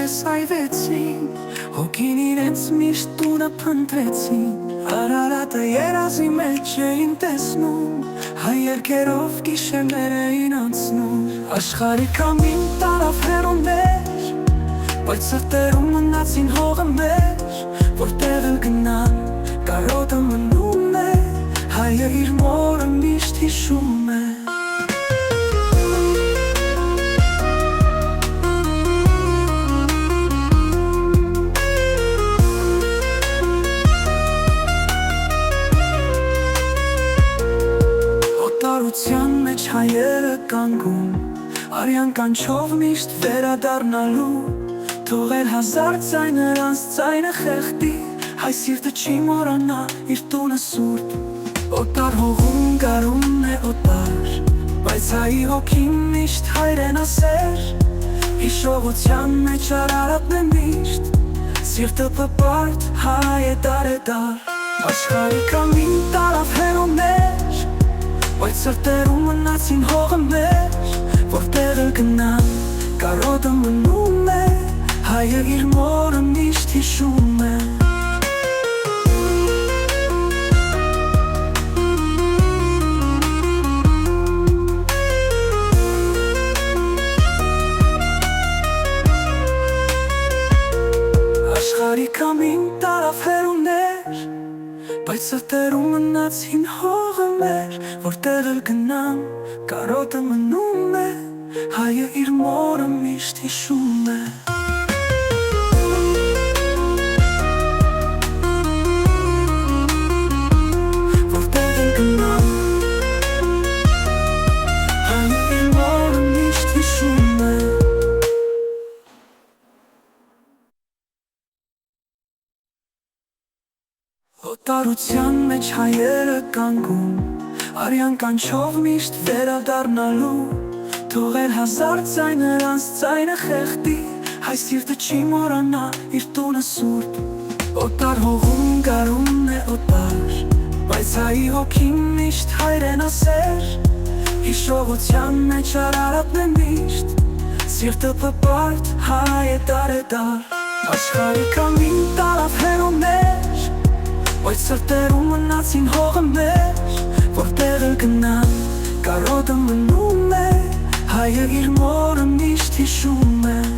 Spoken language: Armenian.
պես այվեցին, հոգին իրենց միշտ տունը փնտրեցին, Արարատը երազի մեջ էին տեսնում, հայ երկերով գիշերներ էին անցնում, աշխարհի կամին տարավ հեռուներ, բայց սրտերում մնացին հողը մեր, որտեղ էլ գնան, կարոտը մնում է, հայը իր մորը միշտ հիշում է։ Օտարության մեջ հայերը կանգում, արյան կանչով միշտ վերադառնալու, թողել հազար ձայն նրանց ձայնը խեղդի, հայ սիրտը չի մոռանա իր տունը սուրբ, օտար հողում գարունն է օտար, բայց հայի հոգին միշտ հայրենասեր, հիշողության մեջ Արարատն է միշտ, սիրտը պպարդ հայ է դար, աշխարհի կամին տարավ հեռուներ, բայց սրտերում մնացին հողը մեր, որտեղ էլ գնան, կարոտը մնում է, հայը իր մորը միշտ հիշում է։ Աշխարհի կամին տարավ հեռուներ, բայց սրտերում մնացին հողը մեր, որտեղ էլ գնան, կարոտը մնում է, հայը իր մորը միշտ հիշում է։ Որտեղ էլ գնան, հայը իր մորը միշտ հիշում է։ Օտարության մեջ հայերը կանգում, արյան կանչով միշտ վերադառնալու, թողել հազար ձայն նրանց ձայնը խեղդի, հայ սիրտը չի մոռանա իր տունը սուրբ, օտար հողում գարունն է օտար, բայց հայի հոգին միշտ հայրենասեր, հիշողության մեջ Արարատն է միշտ, սիրտը պպարդ հայ է դար, աշխարհի կամին տարավ հեռուներ, բայց սրտերում մնացին հողը մեր, որտեղ էլ գնան, կարոտը մնում է, հայը իր մորը միշտ հիշում է։